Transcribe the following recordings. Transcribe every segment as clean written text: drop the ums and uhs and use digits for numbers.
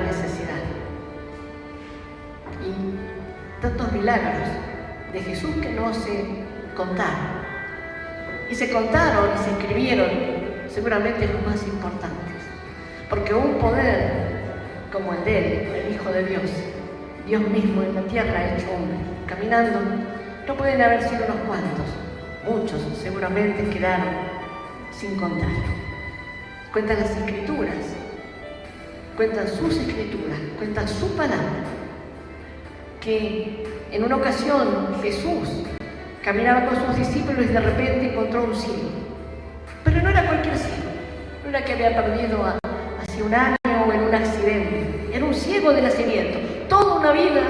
necesidad. Y tantos milagros de Jesús que no se contaron. Y se contaron y se escribieron seguramente los más importantes. Porque un poder como el de él, el Hijo de Dios, Dios mismo en la tierra hecho hombre, caminando, no pueden haber sido unos cuantos. Muchos seguramente quedaron sin contar. Cuentan las Escrituras, cuentan sus Escrituras, cuentan su palabra, que en una ocasión Jesús caminaba con sus discípulos y de repente encontró un ciego. Pero no era cualquier ciego, no era que había perdido hace un año o en un accidente. Era un ciego de nacimiento, toda una vida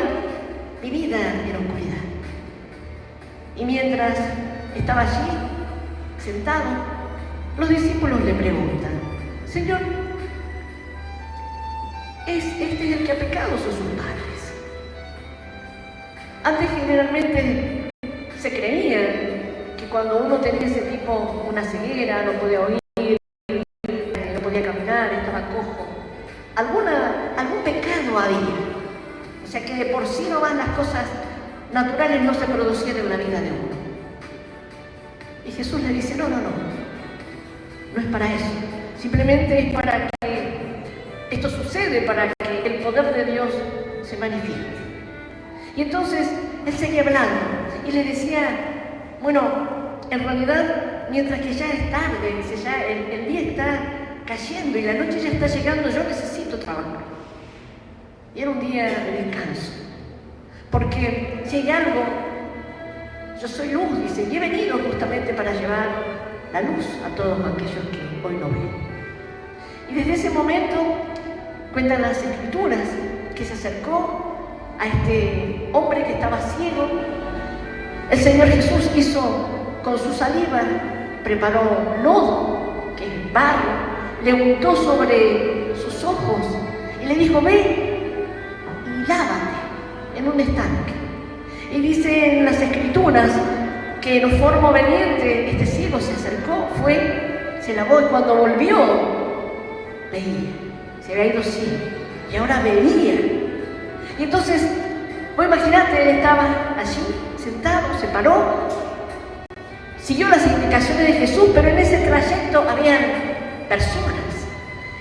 vivida en oscuridad. Y mientras estaba allí, sentado, los discípulos le preguntan: Señor, ¿este es el que ha pecado o son sus padres? Antes generalmente se creía que cuando uno tenía ese tipo, una ceguera, no podía oír, no podía caminar, estaba cojo, algún pecado había. O sea que de por sí nomás las cosas naturales no se producían en la vida de uno. Y Jesús le dice: no es para eso. Simplemente es para que esto sucede, para que el poder de Dios se manifieste. Y entonces él seguía hablando y le decía: bueno, en realidad, mientras que ya es tarde, dice, ya el día está cayendo y la noche ya está llegando, yo necesito trabajar. Y era un día de descanso. Porque si hay algo, yo soy luz, dice, y he venido justamente para llevar la luz a todos aquellos que hoy no ven. Y desde ese momento, cuentan las Escrituras, que se acercó a este hombre que estaba ciego. El Señor Jesús hizo con su saliva, preparó lodo, que es barro, le untó sobre sus ojos y le dijo: ve y lávate en un estanque. Y dice en las Escrituras que en forma obediente este ciego se acercó, fue, se lavó y cuando volvió veía, se había ido ciego y ahora veía. Y entonces, vos imaginate, él estaba allí sentado, se paró, siguió las indicaciones de Jesús, pero en ese trayecto habían personas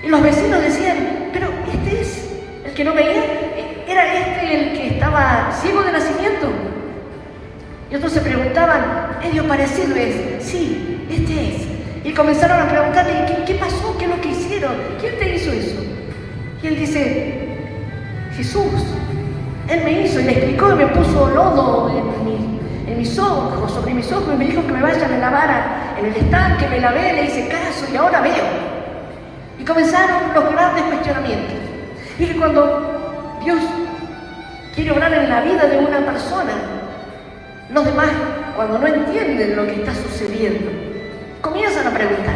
y los vecinos decían: pero este es el que no veía, ¿era este el que estaba ciego de nacimiento? Y otros se preguntaban: ¿es Dios para decirles? Sí, este es. Y comenzaron a preguntarle: ¿qué pasó? ¿Qué es lo que hicieron? ¿Quién te hizo eso? Y él dice: Jesús. Él me hizo y le explicó y me puso lodo en mis ojos, sobre mis ojos, y me dijo que me vaya, me lavara en el estanque, me lavé, le hice caso y ahora veo. Y comenzaron los grandes cuestionamientos. Y que cuando Dios quiere obrar en la vida de una persona, los demás, cuando no entienden lo que está sucediendo, comienzan a preguntar.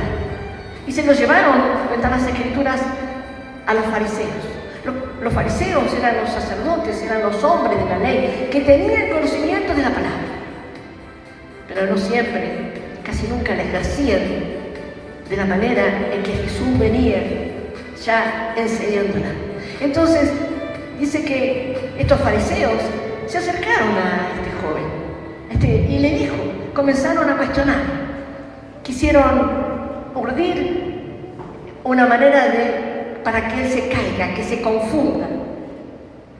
Y se los llevaron, cuentan las Escrituras, a los fariseos. Los fariseos eran los sacerdotes, eran los hombres de la ley, que tenían conocimiento de la palabra, pero no siempre, casi nunca la ejercían de la manera en que Jesús venía ya enseñándola. Entonces, dice que estos fariseos se acercaron a este joven y le dijo, comenzaron a cuestionar, quisieron urdir una manera para que él se caiga, que se confunda.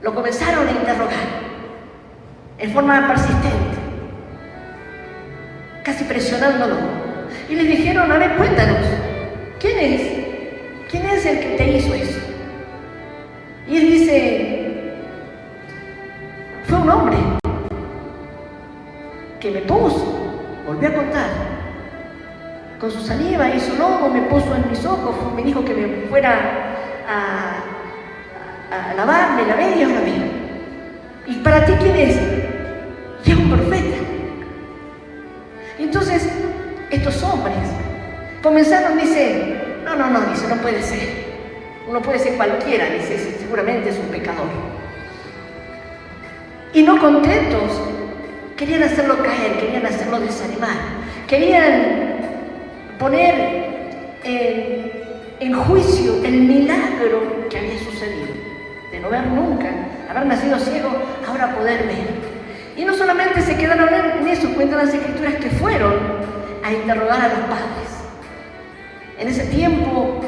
Lo comenzaron a interrogar en forma persistente, casi presionándolo. Y le dijeron: a ver, cuéntanos, ¿quién es el que te hizo eso? Y él dice: fue un hombre que me puso, volvió a contar, con su saliva hizo lodo, me puso en mis ojos, me dijo que me fuera a lavar, me lavé y ahora veo. ¿Y para ti quién es? Y es un profeta. Y entonces estos hombres comenzaron, dice, no puede ser. Uno puede ser cualquiera, dice, seguramente es un pecador. Y no contentos, querían hacerlo caer, querían hacerlo desanimar, querían poner en juicio el milagro que había sucedido. de no ver nunca, haber nacido ciego, ahora poder ver. Y no solamente se quedaron en eso, cuentan las Escrituras que fueron a interrogar a los padres. En ese tiempo,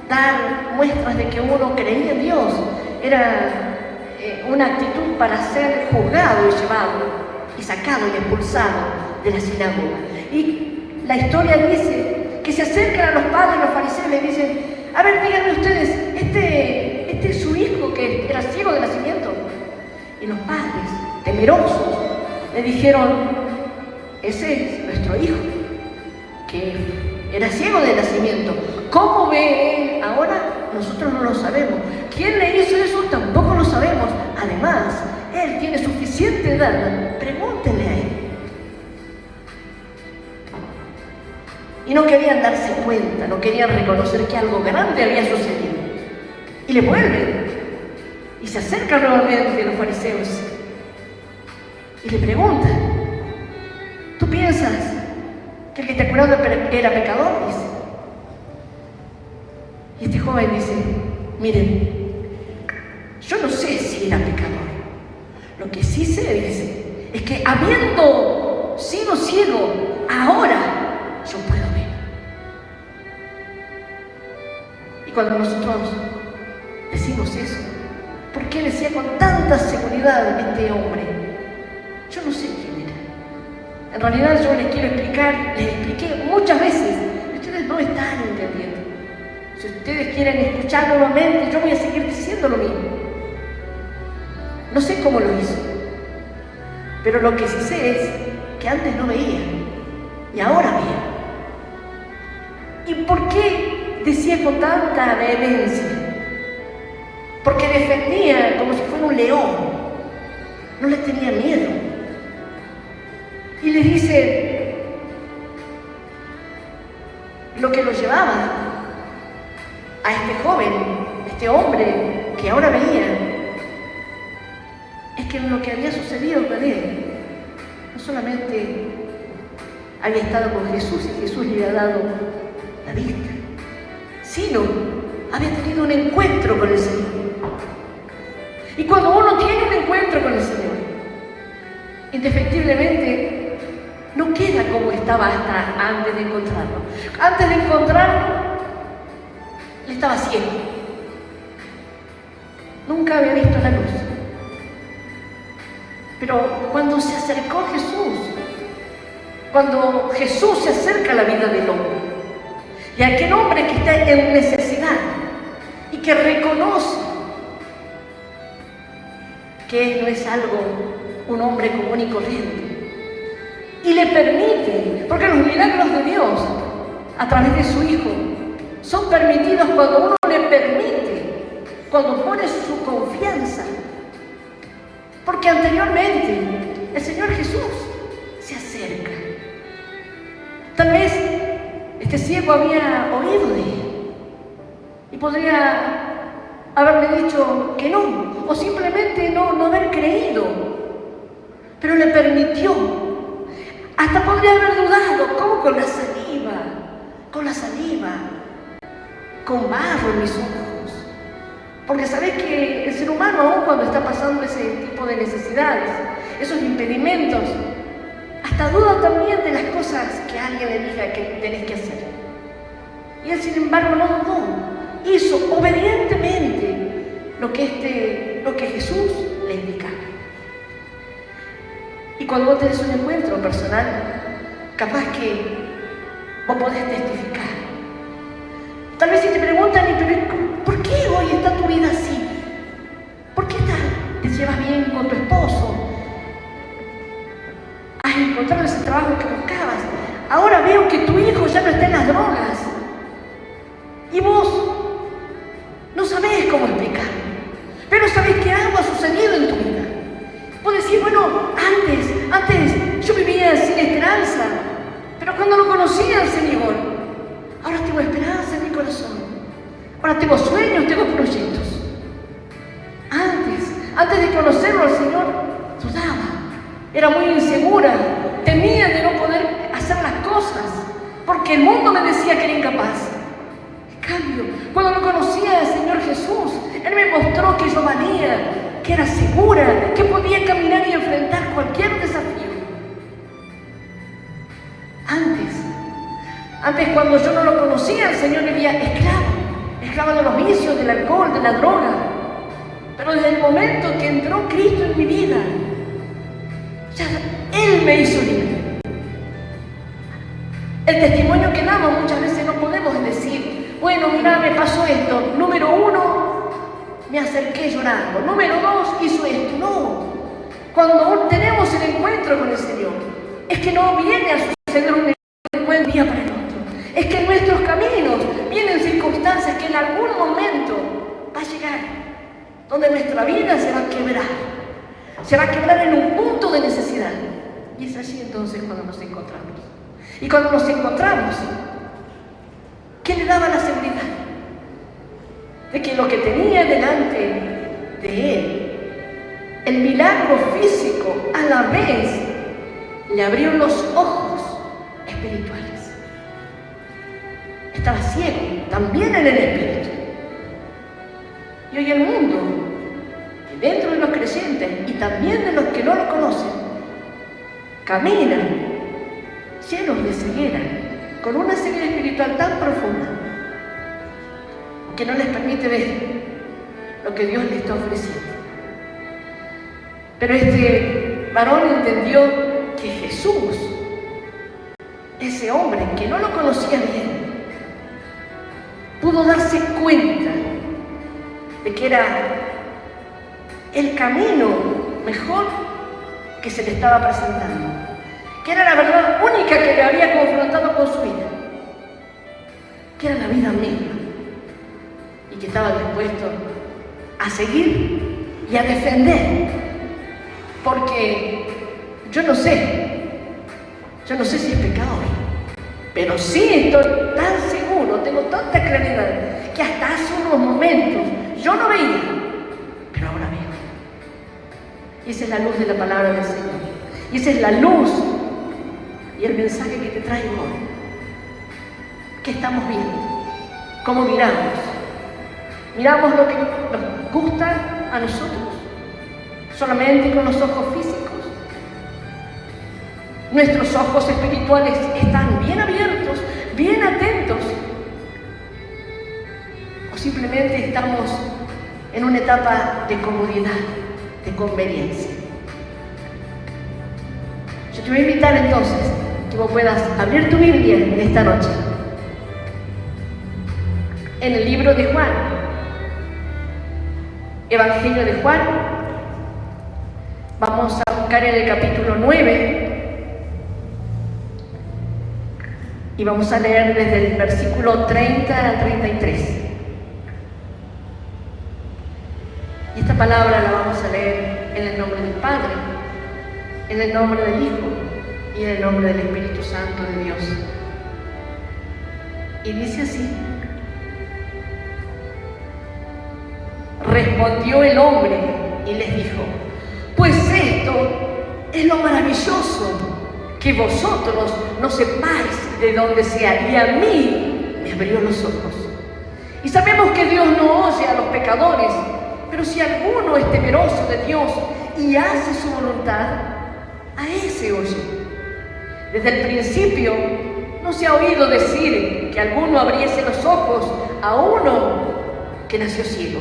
dar muestras de que uno creía en Dios era una actitud para ser juzgado y llevado y sacado y expulsado de la sinagoga. Y la historia dice que se acercan a los padres, los fariseos, y les dicen: a ver, díganme ustedes, ¿este es su hijo que era ciego de nacimiento? Y los padres, temerosos, le dijeron: ese es nuestro hijo, que era ciego de nacimiento. ¿Cómo ve él ahora? Nosotros no lo sabemos. ¿Quién le hizo eso? Tampoco lo sabemos. Además, él tiene suficiente edad. Pregúntenle a él. Y no querían darse cuenta, no querían reconocer que algo grande había sucedido. Y le vuelven. Y se acercan nuevamente los fariseos. Y le preguntan: ¿tú piensas que el que te ha curado era pecador? Dice. Y este joven dice: miren, yo no sé si era pecador. Lo que sí sé, dice, es que habiendo sido ciego, ahora yo puedo ver. Y cuando nosotros decimos eso, ¿por qué decía con tanta seguridad este hombre? Yo no sé quién era. En realidad yo les quiero explicar, les expliqué muchas veces, y ustedes no están entendiendo. Si ustedes quieren escuchar nuevamente, yo voy a seguir diciendo lo mismo. No sé cómo lo hizo, pero lo que sí sé es que antes no veía y ahora ve. ¿Y por qué decía con tanta vehemencia? Porque defendía como si fuera un león, no le tenía miedo. Y le dice lo que lo llevaba a este joven, este hombre que ahora veía, es que lo que había sucedido con él, no solamente había estado con Jesús y Jesús le había dado la vista, sino había tenido un encuentro con el Señor. Y cuando uno tiene un encuentro con el Señor, indefectiblemente no queda como estaba hasta antes de encontrarlo. Antes de encontrarlo, él estaba ciego. Nunca había visto la luz. Pero cuando se acercó Jesús, cuando Jesús se acerca a la vida del hombre, y a aquel hombre que está en necesidad y que reconoce que no es algo, un hombre común y corriente, y le permite, porque los milagros de Dios a través de su Hijo son permitidos cuando uno le permite, cuando pone su confianza. Porque anteriormente el Señor Jesús se acerca. Tal vez este ciego había oído de él y podría haberle dicho que no, o simplemente no haber creído, pero le permitió. Hasta podría haber dudado: ¿cómo con la saliva, con barro en mis ojos? Porque sabés que el ser humano, aún cuando está pasando ese tipo de necesidades, esos impedimentos, hasta duda también de las cosas que alguien le diga que tenés que hacer. Y él, sin embargo, no dudó, hizo obedientemente lo que Jesús le indicaba. Y cuando vos tenés un encuentro personal, capaz que vos podés testificar. Tal vez si te preguntan: ¿por qué hoy está tu vida así? ¿Por qué te llevas bien con tu esposo? ¿Has encontrado ese trabajo que buscabas? Ahora veo que tu hijo ya no está en las drogas. Y vos no sabés cómo explicarlo, pero sabés que algo ha sucedido en tu vida. Vos decís: bueno, antes yo vivía sin esperanza, pero cuando lo conocí al Señor, ahora tengo esperanza en mi corazón. Ahora tengo sueños, tengo proyectos. Antes de conocerlo al Señor, dudaba, era muy insegura, temía de no poder hacer las cosas, porque el mundo me decía que era incapaz. En cambio, cuando lo conocía al Señor Jesús, Él me mostró que yo valía, que era segura, que podía caminar y enfrentar cualquier desafío. Antes cuando yo no lo conocía, el Señor me veía esclava de los vicios, del alcohol, de la droga. Pero desde el momento que entró Cristo en mi vida, ya Él me hizo libre. El testimonio que damos muchas veces no podemos decir, bueno, mira, me pasó esto. Número 1, me acerqué llorando. Número 2, hizo esto. No. Cuando tenemos el encuentro con el Señor, es que no viene a suceder un encuentro día para el otro. Es que en nuestros caminos vienen circunstancias que en algún momento va a llegar, donde nuestra vida se va a quebrar. Se va a quebrar en un punto de necesidad. Y es así entonces cuando nos encontramos. Y cuando nos encontramos, ¿qué le daba la seguridad? De que lo que tenía delante de él, el milagro físico, a la vez le abrió los ojos espirituales. Estaba ciego, también en el espíritu. Y hoy el mundo, dentro de los creyentes y también de los que no lo conocen, caminan llenos de ceguera, con una ceguera espiritual tan profunda que no les permite ver lo que Dios les está ofreciendo. Pero este varón entendió que Jesús, ese hombre que no lo conocía bien, pudo darse cuenta de que era el camino mejor que se le estaba presentando, que era la verdad única que le había confrontado con su vida, que era la vida misma, y que estaba dispuesto a seguir y a defender, porque yo no sé si es pecador, pero sí estoy tan seguro, tengo tanta claridad, que hasta hace unos momentos yo no veía, pero ahora veo. Y esa es la luz de la palabra del Señor, y esa es la luz y el mensaje que te traigo hoy. ¿Qué estamos viendo? ¿Cómo miramos? ¿Miramos lo que nos gusta a nosotros? ¿Solamente con los ojos físicos? ¿Nuestros ojos espirituales están bien abiertos, bien atentos? ¿O simplemente estamos en una etapa de comodidad, de conveniencia? Yo te voy a invitar entonces que vos puedas abrir tu Biblia en esta noche, en el libro de Juan, Evangelio de Juan. Vamos a buscar en el capítulo 9 y vamos a leer desde el versículo 30 al 33. Y esta palabra la vamos a leer en el nombre del Padre, en el nombre del Hijo y en el nombre del Espíritu Santo de Dios. Y dice así: respondió el hombre y les dijo: pues esto es lo maravilloso, que vosotros no sepáis de dónde sea, y a mí me abrió los ojos. Y sabemos que Dios no oye a los pecadores, pero si alguno es temeroso de Dios y hace su voluntad, a ese oye. Desde el principio no se ha oído decir que alguno abriese los ojos a uno que nació ciego.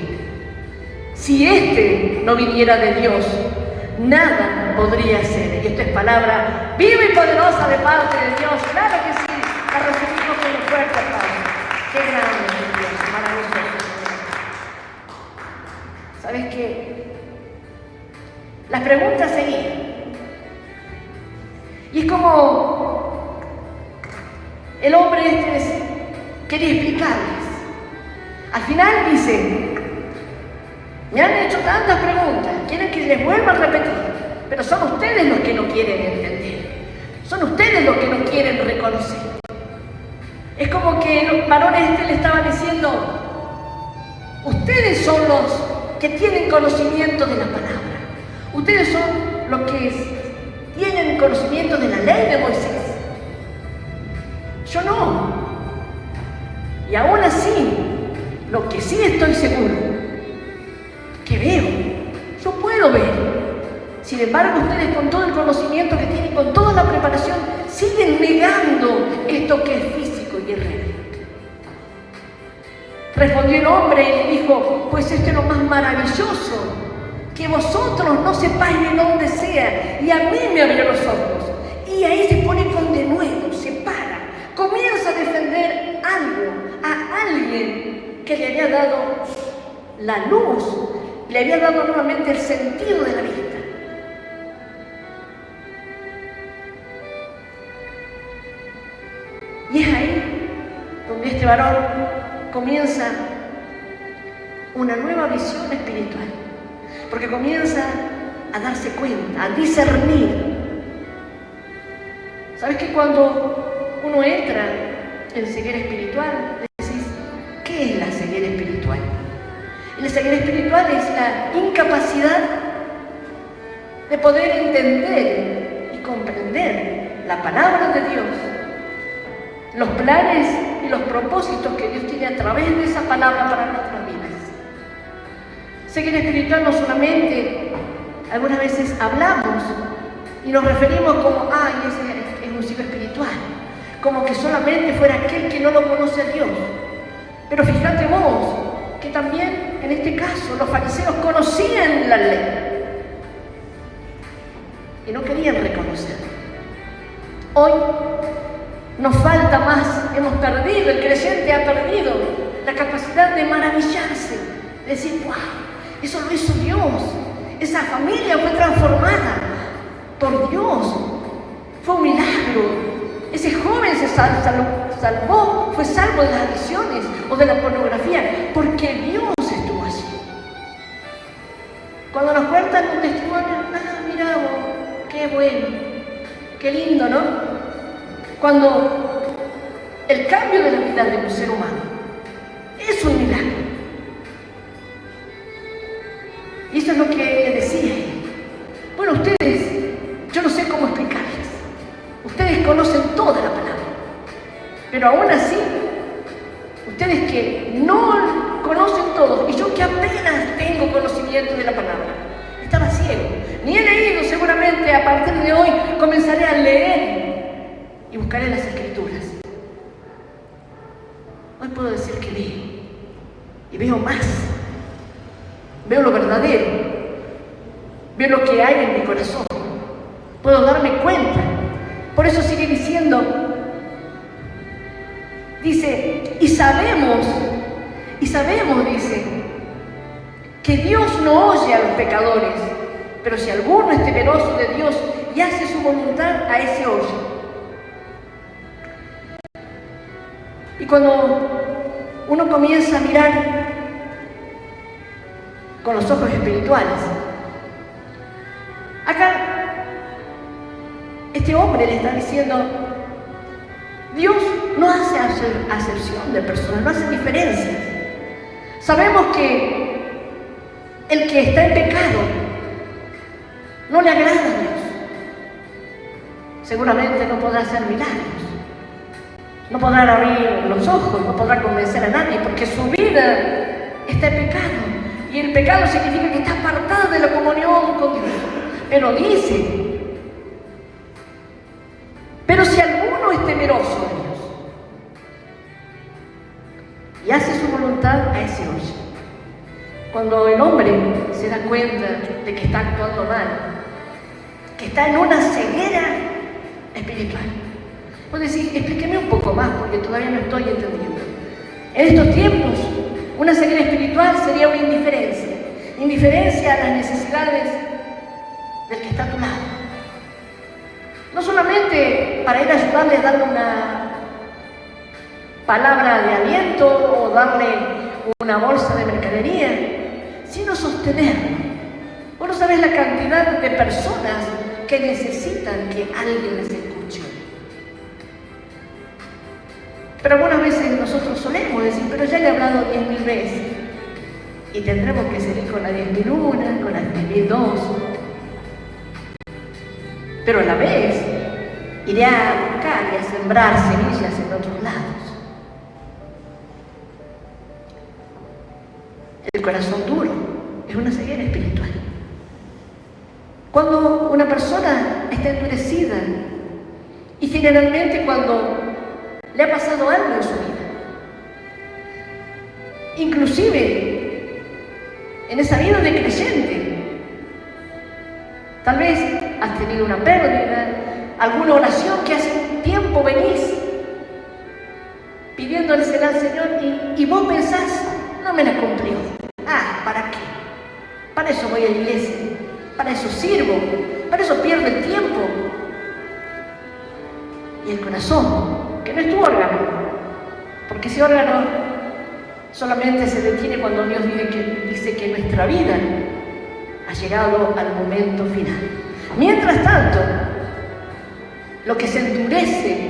Si éste no viniera de Dios, nada podría ser. Y esto es palabra viva y poderosa de parte de Dios. Claro que sí, la recibimos con un fuerte aplauso. Qué grande es Dios, maravilloso. ¿Sabes qué? Las preguntas seguían. Y es como el hombre quería explicarles. Al final dice: me han hecho tantas preguntas, quieren que les vuelva a repetir, pero son ustedes los que no quieren entender, son ustedes los que no quieren reconocer. Es como que los varones le estaban diciendo: ustedes son los que tienen conocimiento de la palabra, ustedes son los que tienen conocimiento de la ley de Moisés, yo no. Y aún así, lo que sí estoy seguro lo ven. Sin embargo, ustedes con todo el conocimiento que tienen, con toda la preparación, siguen negando esto que es físico y es real. Respondió el hombre y le dijo: pues esto es lo más maravilloso, que vosotros no sepáis de dónde sea, y a mí me abrió los ojos. Y ahí se pone con denuedo, se para, comienza a defender algo, a alguien que le había dado la luz, le había dado nuevamente el sentido de la vida. Y es ahí donde este varón comienza una nueva visión espiritual, porque comienza a darse cuenta, a discernir. ¿Sabes que cuando uno entra en ceguera espiritual, decís, ¿qué es la ceguera espiritual? Y la ceguera espiritual es la incapacidad de poder entender y comprender la palabra de Dios, los planes y los propósitos que Dios tiene a través de esa palabra para nuestras vidas. Ceguera espiritual no solamente, algunas veces hablamos y nos referimos como, ay, ese es un ciego espiritual, como que solamente fuera aquel que no lo conoce a Dios. Pero fíjate vos, que también en este caso los fariseos conocían la ley y no querían reconocer. Hoy nos falta más, hemos perdido, el creyente ha perdido la capacidad de maravillarse, de decir, wow, eso lo hizo Dios, esa familia fue transformada por Dios, fue un milagro, ese joven se salvó, fue salvo de las adicciones o de la pornografía, porque Dios estuvo allí. Cuando nos cuentan un testimonio, mira vos, qué bueno, qué lindo, ¿no? Cuando el cambio de la vida de un ser humano es un milagro. Y eso es lo que le decía él. Bueno, ustedes, yo no sé cómo explicarles. Ustedes conocen toda la palabra. Pero aún así, ustedes que no conocen todo, y yo que apenas tengo conocimiento de la palabra, estaba ciego. Ni he leído, seguramente a partir de hoy comenzaré a leer y buscaré las Escrituras. Hoy puedo decir que leo y veo más, veo lo verdadero, veo lo que hay en mi corazón, puedo darme cuenta. Por eso sigue diciendo, dice, y sabemos, dice, que Dios no oye a los pecadores, pero si alguno es temeroso de Dios y hace su voluntad, a ese oye. Y cuando uno comienza a mirar con los ojos espirituales, acá este hombre le está diciendo, Dios no hace acepción de personas, no hace diferencias. Sabemos que el que está en pecado no le agrada a Dios. Seguramente no podrá hacer milagros, no podrá abrir los ojos, no podrá convencer a nadie, porque su vida está en pecado. Y el pecado significa que está apartado de la comunión con Dios. Pero dice, pero si alguno es temeroso de Dios y hace su voluntad, a ese oye. Cuando el hombre se da cuenta de que está actuando mal, que está en una ceguera espiritual, vos decís, explíqueme un poco más, porque todavía no estoy entendiendo. En estos tiempos, una ceguera espiritual sería una indiferencia a las necesidades del que está a tu lado. No solamente para ir a ayudarle a darle una palabra de aliento o darle una bolsa de mercadería, sino sostenerlo. Vos no sabés la cantidad de personas que necesitan que alguien les escuche. Pero algunas veces nosotros solemos decir, pero ya le he hablado 10.000 veces. Y tendremos que seguir con la 10.001, con la 10.002. Pero a la vez iré a buscar y a sembrar semillas en otros lados. El corazón duro es una ceguera espiritual. Cuando una persona está endurecida y generalmente cuando le ha pasado algo en su vida, inclusive en esa vida de creyente, tal vez has tenido una pérdida, alguna oración que hace un tiempo venís pidiéndolesela al Señor y vos pensás, no me la cumplió. ¿Para qué? Para eso voy a la iglesia, para eso sirvo, para eso pierdo el tiempo. Y el corazón, que no es tu órgano, porque ese órgano solamente se detiene cuando Dios dice que nuestra vida ha llegado al momento final. Mientras tanto, lo que se endurece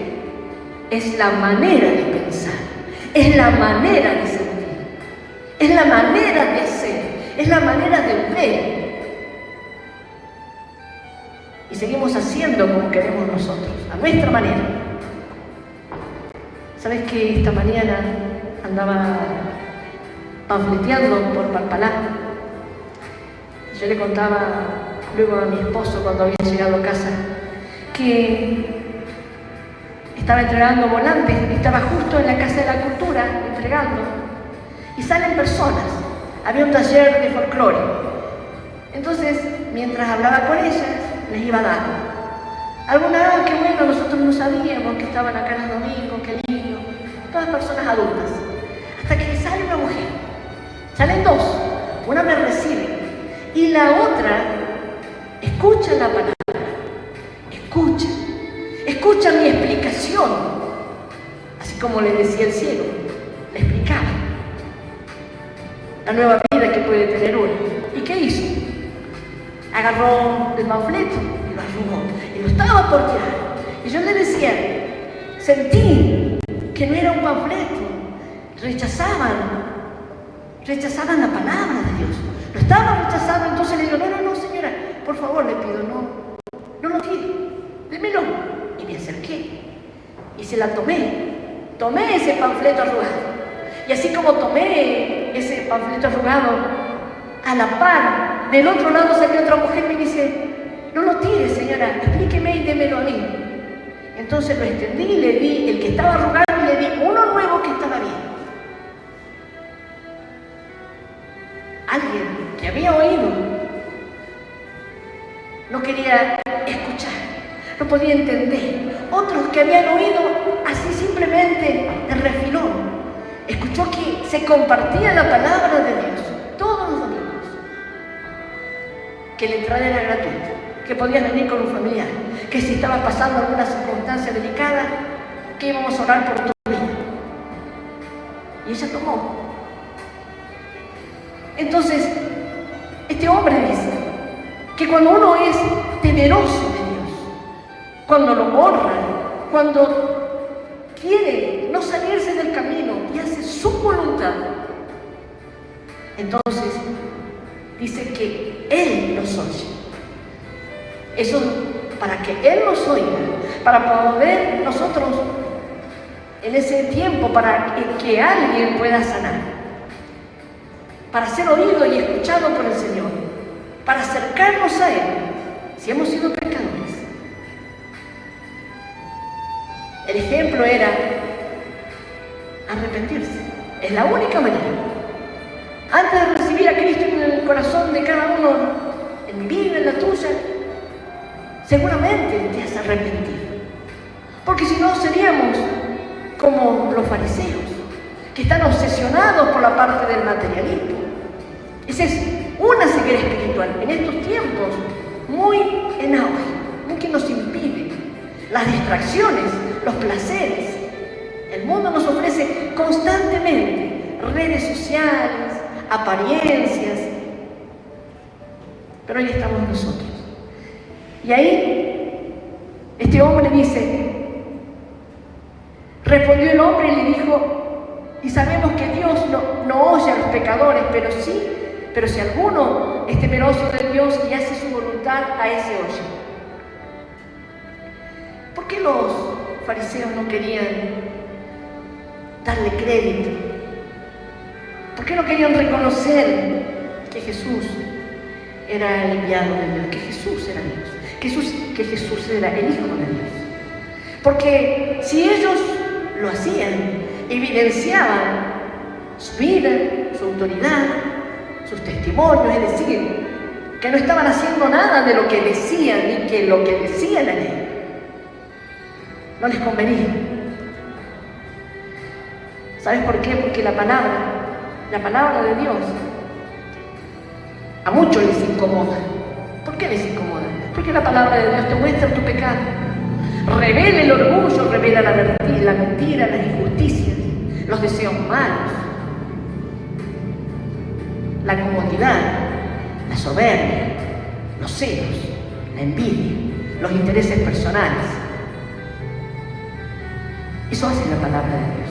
es la manera de pensar, es la manera de sentir, es la manera de ser, es la manera de ver. Y seguimos haciendo como queremos nosotros, a nuestra manera. ¿Sabes que esta mañana andaba panfleteando por Palpalá? Yo le contaba luego a mi esposo cuando había llegado a casa que estaba entregando volantes, estaba justo en la Casa de la Cultura entregando, y salen personas, había un taller de folclore. Entonces, mientras hablaba con ellas, les iba dando. Algunas, qué bueno, nosotros no sabíamos que estaban acá los domingos, qué lindo, todas personas adultas. Hasta que sale una mujer, salen dos, una me recibe y la otra escucha la palabra, escucha mi explicación, así como le decía el ciego, le explicaba la nueva vida que puede tener uno. ¿Y qué hizo? Agarró el panfleto y lo arrugó y lo estaba por tirar. Y yo le decía, sentí que no era un panfleto, rechazaban la palabra de Dios, lo estaban rechazando. Entonces le digo, no, señora, por favor, le pido, no lo tire, démelo. Y me acerqué y se la tomé ese panfleto arrugado. Y así como tomé ese panfleto arrugado, a la par, del otro lado salió otra mujer y me dice, no lo tire, señora, explíqueme y démelo a mí. Entonces lo extendí, le di el que estaba arrugado y le di uno nuevo que estaba bien. Alguien que había oído no quería escuchar, no podía entender. Otros que habían oído así simplemente de refilón, escuchó que se compartía la palabra de Dios todos los domingos, que la entrada era gratuita, que podías venir con un familiar, que si estabas pasando alguna circunstancia delicada, que íbamos a orar por tu vida. Y ella tomó. Entonces, este hombre dice que cuando uno es temeroso de Dios, cuando lo honra, cuando quiere no salirse del camino y hace su voluntad, entonces dice que Él nos oye. Eso, para que Él nos oiga, para poder nosotros en ese tiempo, para que alguien pueda sanar, para ser oído y escuchado por el Señor, para acercarnos a Él, si hemos sido pecadores. El ejemplo era arrepentirse. Es la única manera. Antes de recibir a Cristo en el corazón de cada uno, en mi vida, en la tuya, seguramente te has arrepentido. Porque si no, seríamos como los fariseos, que están obsesionados por la parte del materialismo. Esa es una ceguera espiritual en estos tiempos muy en auge, muy que nos impide. Las distracciones, los placeres. El mundo nos ofrece constantemente redes sociales, apariencias, pero ahí estamos nosotros. Y ahí este hombre dice, respondió el hombre y le dijo, y sabemos que Dios no oye a los pecadores, pero si alguno es temeroso de Dios y hace su voluntad, a ese oye. ¿Por qué los fariseos no querían darle crédito? ¿Por qué no querían reconocer que Jesús era el enviado de Dios, que Jesús era Dios, que Jesús era el Hijo de Dios. Porque si ellos lo hacían, evidenciaban su vida, su autoridad, sus testimonios, es decir, que no estaban haciendo nada de lo que decían ni que lo que decía la ley no les convenía. ¿Sabes por qué? Porque la palabra de Dios a muchos les incomoda. ¿Por qué les incomoda? Porque la palabra de Dios te muestra tu pecado, revela el orgullo, revela la mentira, las injusticias, los deseos malos, la comodidad, la soberbia, los celos, la envidia, los intereses personales. Eso hace la palabra de Dios.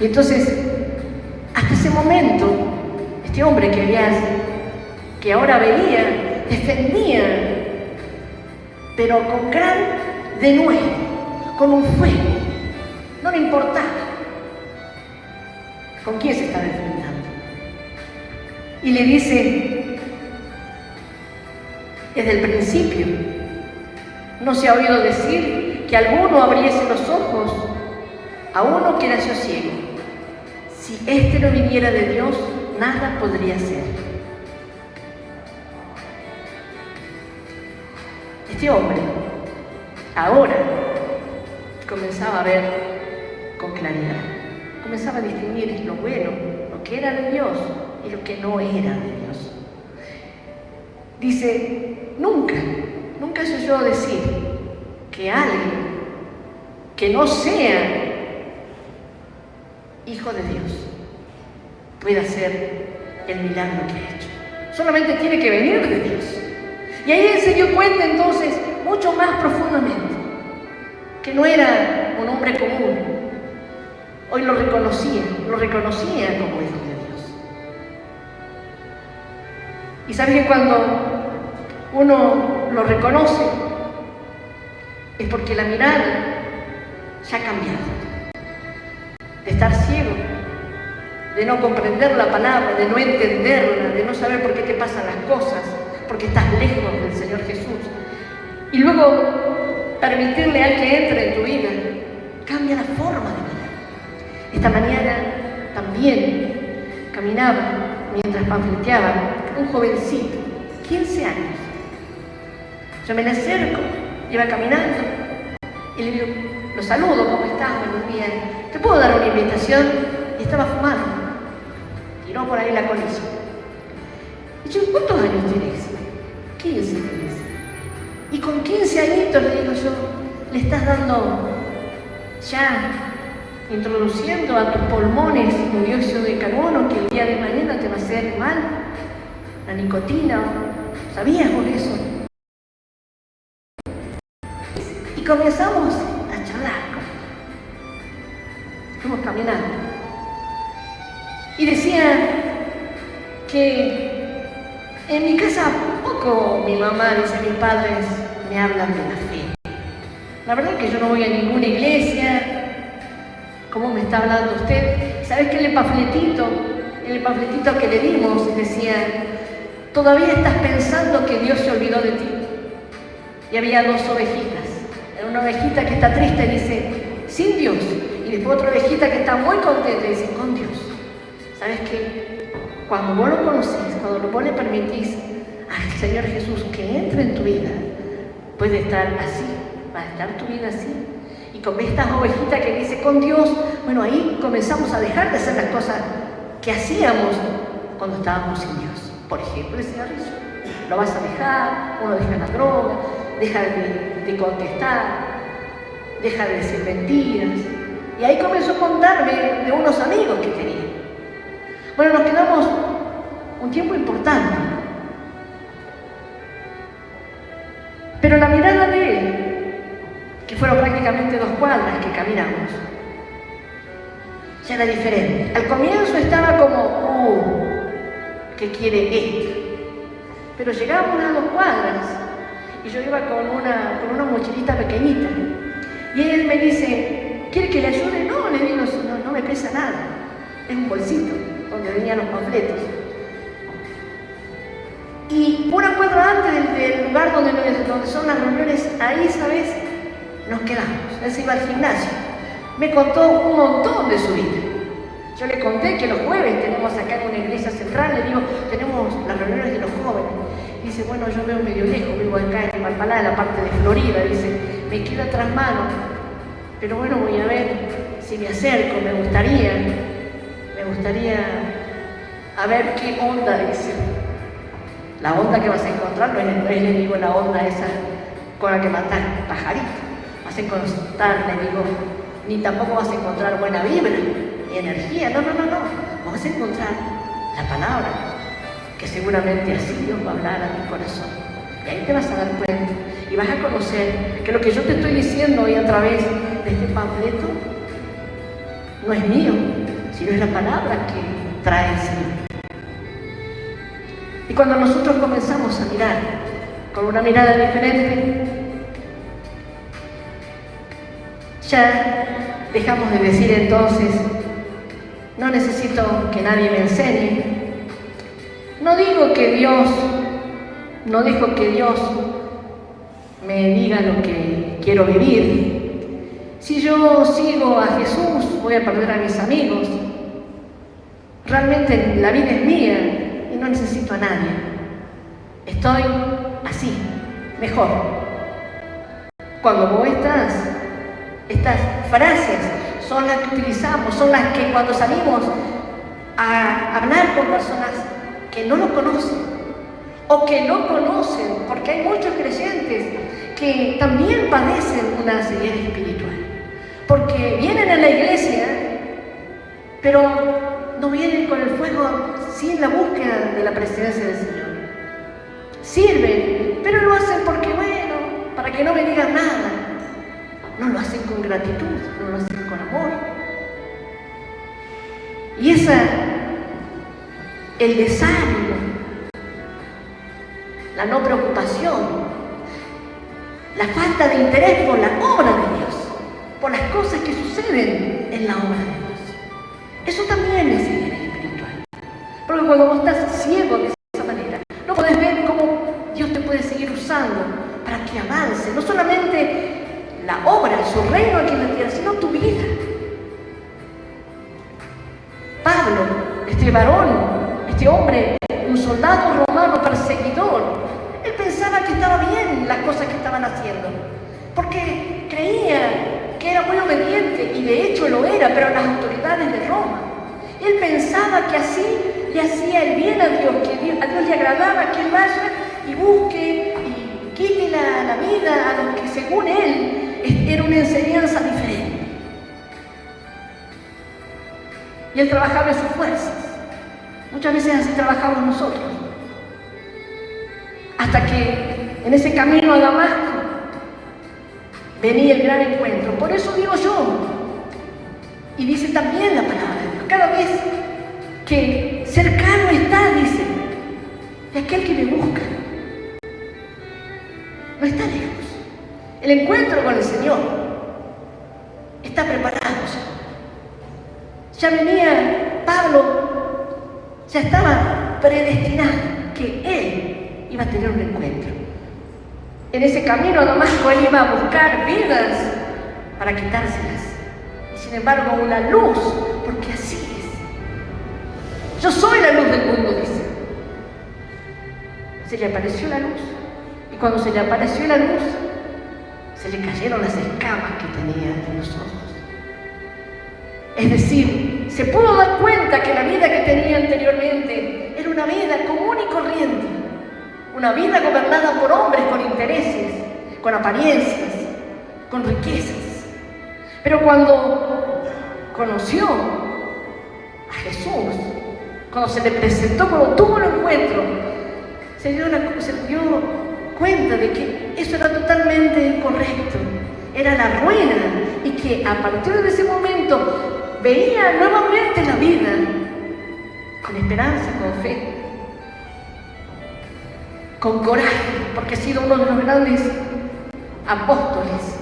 Y entonces, hasta ese momento, este hombre que ahora veía, defendía, pero con gran denuedo, con un fuego, no le importaba con quién se estaba enfrentando. Y le dice, desde el principio, no se ha oído decir que alguno abriese los ojos a uno que nació ciego. Si éste no viniera de Dios, nada podría ser. Este hombre ahora comenzaba a ver con claridad, comenzaba a distinguir lo bueno, lo que era de Dios y lo que no era de Dios. Dice, nunca se oyó decir que alguien que no sea hijo de Dios pueda hacer el milagro que ha hecho. Solamente tiene que venir de Dios. Y ahí él se dio cuenta entonces, mucho más profundamente, que no era un hombre común. Hoy lo reconocía como hijo de Dios. Y sabes que cuando uno lo reconoce, es porque la mirada ya ha cambiado. De estar ciego, de no comprender la palabra, de no entenderla, de no saber por qué te pasan las cosas, porque estás lejos del Señor Jesús. Y luego permitirle a que entre en tu vida, cambia la forma de mirar. Esta mañana también caminaba mientras panfleteaba un jovencito, 15 años. Yo me le acerco, iba caminando y le digo, lo saludo, ¿cómo estás? Buenos días. ¿Te puedo dar una invitación? Y estaba fumando. Tiró por ahí la colilla. Y yo, ¿cuántos años tienes? 15 tienes. Y con 15 añitos, le digo yo, le estás dando ya, introduciendo a tus pulmones un dióxido de carbono que el día de mañana te va a hacer mal. La nicotina, ¿sabías por eso? Y comenzamos a charlar. Fuimos caminando. Y decía que en mi casa poco mi mamá, dice, mis padres me hablan de la fe. La verdad es que yo no voy a ninguna iglesia. ¿Cómo me está hablando usted? ¿Sabes que en el panfletito que le dimos decía, todavía estás pensando que Dios se olvidó de ti? Y había 2 ovejitas. Era una ovejita que está triste, dice, sin Dios. Y después otra ovejita que está muy contenta y dice, con Dios. ¿Sabes qué? Cuando vos lo conocés, cuando vos le permitís al Señor Jesús que entre en tu vida, puede estar así, va a estar tu vida así. Y con estas ovejitas que dice con Dios, bueno, ahí comenzamos a dejar de hacer las cosas que hacíamos cuando estábamos sin Dios. Por ejemplo, el cigarrillo. Lo vas a dejar, uno deja la droga, deja de contestar, deja de decir mentiras. Y ahí comenzó a contarme de unos amigos que tenía. Bueno, nos quedamos un tiempo importante. Pero la mirada de él, que fueron prácticamente 2 cuadras que caminamos, ya era diferente. Al comienzo estaba como, ¿qué quiere este? Pero llegamos a 2 cuadras y yo iba con una mochilita pequeñita. Y él me dice, ¿quiere que le ayude? No, le digo, no me pesa nada. Es un bolsito donde venían los panfletos. Y una cuadra antes del lugar donde son las reuniones, ahí, ¿sabes? Nos quedamos. Él se iba al gimnasio. Me contó un montón de su vida. Yo le conté que los jueves tenemos acá en una iglesia central, le digo, tenemos las reuniones de los jóvenes. Dice, bueno, yo veo medio lejos, vivo acá en Malpalá, en la parte de Florida. Dice, me queda tras mano, pero bueno, voy a ver si me acerco, me gustaría a ver qué onda, dice. La onda que vas a encontrar no es, le digo, la onda esa con la que matas pajaritos. Vas a encontrar, le digo, ni tampoco vas a encontrar buena vibra, ni energía, no. Vas a encontrar la palabra, que seguramente así Dios va a hablar a tu corazón. Y ahí te vas a dar cuenta y vas a conocer que lo que yo te estoy diciendo hoy a través de este panfleto no es mío, sino es la palabra que trae el Señor. Y cuando nosotros comenzamos a mirar con una mirada diferente, ya dejamos de decir entonces, no necesito que nadie me enseñe. No digo que Dios me diga lo que quiero vivir. Si yo sigo a Jesús, voy a perder a mis amigos. Realmente la vida es mía y no necesito a nadie. Estoy así, mejor. Cuando vos estas frases son las que utilizamos, son las que cuando salimos a hablar con personas que no lo conocen o que no conocen, porque hay muchos creyentes que también padecen una ceguera espiritual, porque vienen a la iglesia, pero no vienen con el fuego sin la búsqueda de la presencia del Señor. Sirven, pero lo hacen porque, bueno, para que no me digan nada. No lo hacen con gratitud, no lo hacen con amor. Y el desánimo, la no preocupación, la falta de interés por la obra de Dios, por las cosas que suceden en la obra de Dios. Eso también es ceguera espiritual. Porque cuando vos estás ciego de esa manera, no podés ver cómo Dios te puede seguir usando para que avance, no solamente la obra, su reino aquí en la tierra, sino tu vida. Pablo, este varón, este hombre, un soldado romano perseguidor, él pensaba que estaba bien las cosas que estaban haciendo, porque creía que era muy obediente, y de hecho lo era, pero a las autoridades de Roma. Él pensaba que así le hacía el bien a Dios, que a Dios le agradaba que él vaya y busque y quite la vida a los que según él era una enseñanza diferente. Y él trabajaba en sus fuerzas. Muchas veces así trabajamos nosotros. Hasta que en ese camino a Damasco venía el gran encuentro. Por eso digo yo, y dice también la palabra de Dios, cada vez que cercano está, dice, de aquel que me busca. No está lejos. El encuentro con el Señor está preparado ya. Ya venía Pablo, ya estaba predestinado que él iba a tener un encuentro. En ese camino a Damasco él iba a buscar vidas para quitárselas. Y sin embargo una luz, porque así es. Yo soy la luz del mundo, dice. Se le apareció la luz. Y cuando se le apareció la luz, se le cayeron las escamas que tenía en los ojos. Es decir, se pudo dar cuenta que la vida que tenía anteriormente era una vida común y corriente, una vida gobernada por hombres con intereses, con apariencias, con riquezas. Pero cuando conoció a Jesús, cuando se le presentó, cuando tuvo el encuentro, se dio cuenta de que eso era totalmente incorrecto, era la ruina, y que a partir de ese momento veía nuevamente la vida con esperanza, con fe, con coraje, porque ha sido uno de los grandes apóstoles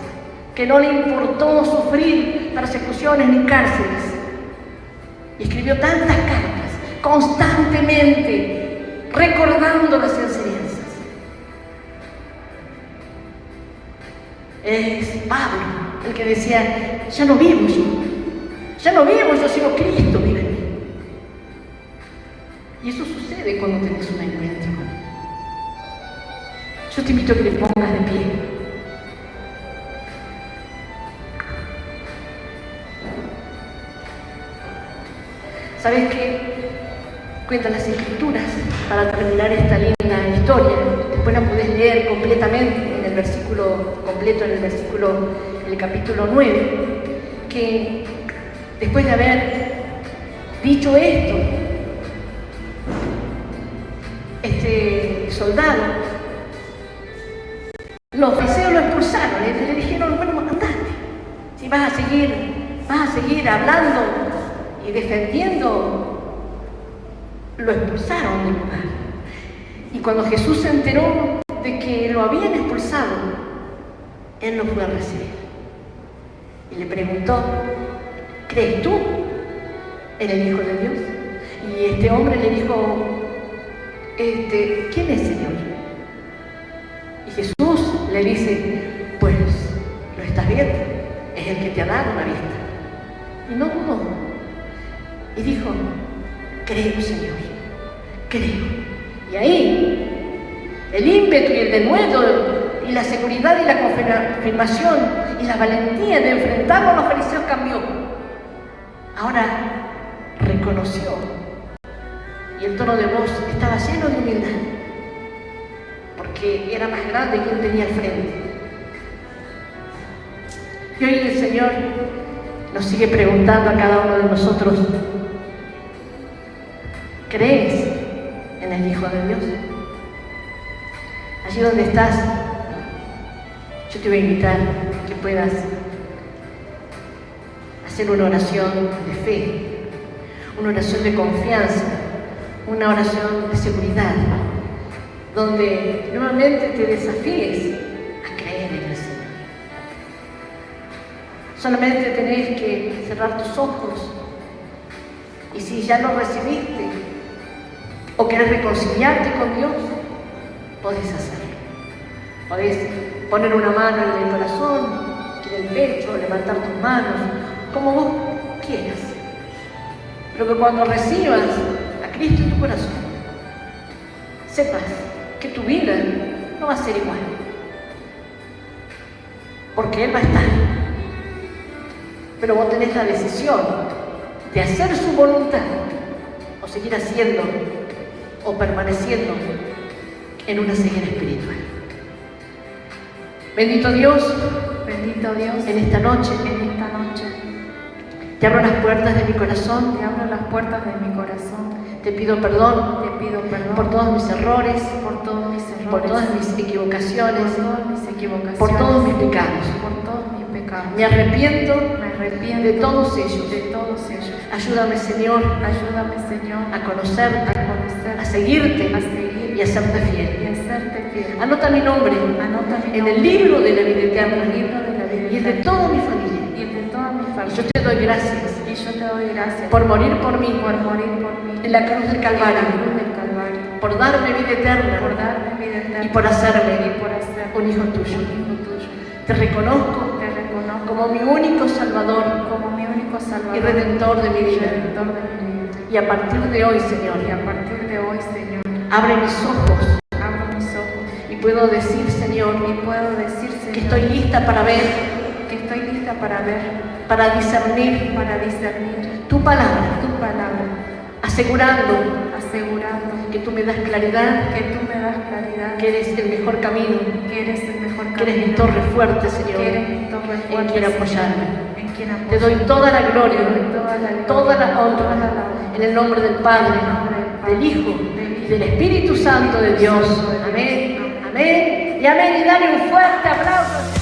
que no le importó sufrir persecuciones ni cárceles, y escribió tantas cartas constantemente recordando las enseñanzas. Es Pablo el que decía, ya no vivo yo, sino Cristo vive en mí. Y eso sucede cuando tenés un encuentro. Yo te invito a que te pongas de pie. ¿Sabes qué? Cuentan las Escrituras, para terminar esta linda historia. Después la podés leer completamente en el versículo completo, en el capítulo 9, que después de haber dicho esto, este soldado, los fariseos lo expulsaron, le dijeron, bueno, andate, si vas a seguir hablando y defendiendo. Lo expulsaron del lugar. Y cuando Jesús se enteró de que lo habían expulsado, él lo fue a recibir. Y le preguntó, ¿crees tú en el Hijo de Dios? Y este hombre le dijo, ¿quién es, Señor? Y Jesús le dice, pues lo estás viendo, es el que te ha dado una vista. Y no dudó. Y dijo, creo, Señor, creo. Y ahí, el ímpetu y el denuedo y la seguridad y la confirmación y la valentía de enfrentarlo a los fariseos cambió. Ahora reconoció. Y el tono de voz estaba lleno de humildad, porque era más grande que él tenía al frente. Y hoy el Señor nos sigue preguntando a cada uno de nosotros, ¿crees en el Hijo de Dios? Allí donde estás, yo te voy a invitar a que puedas hacer una oración de fe, una oración de confianza, una oración de seguridad, donde nuevamente te desafíes a creer en el Señor. Solamente tenés que cerrar tus ojos, y si ya lo recibiste o querés reconciliarte con Dios, podés hacerlo. Podés poner una mano en el corazón, en el pecho, levantar tus manos, como vos quieras. Pero que cuando recibas a Cristo en tu corazón, sepas que tu vida no va a ser igual, porque Él va a estar. Pero vos tenés la decisión de hacer su voluntad, o seguir haciendo o permaneciendo en una ceguera espiritual. Bendito Dios, en esta noche, te abro las puertas de mi corazón, te pido perdón, por todos mis errores, por todas mis equivocaciones, por todos mis pecados. Me arrepiento de todos ellos. Ayúdame, Señor, a conocerte, a seguirte y a serte fiel. Anota mi nombre en el libro de la vida eterna y el de toda mi familia. Y yo te doy gracias por morir por mí en la cruz del Calvario, por darme vida eterna y por hacerme un hijo tuyo. Te reconozco como mi único Salvador y Redentor de mi vida. Y a partir de hoy, Señor, abre mis ojos y puedo decir, Señor, que estoy lista para ver, para discernir tu palabra, asegurando que tú me das claridad, que eres el mejor camino, que eres mi torre fuerte, Señor, en quien apoyarme. Te doy toda la gloria, toda la honra, en el nombre del Padre, del Hijo y del Espíritu Santo de Dios. Amén, amén y amén. Y dale un fuerte aplauso.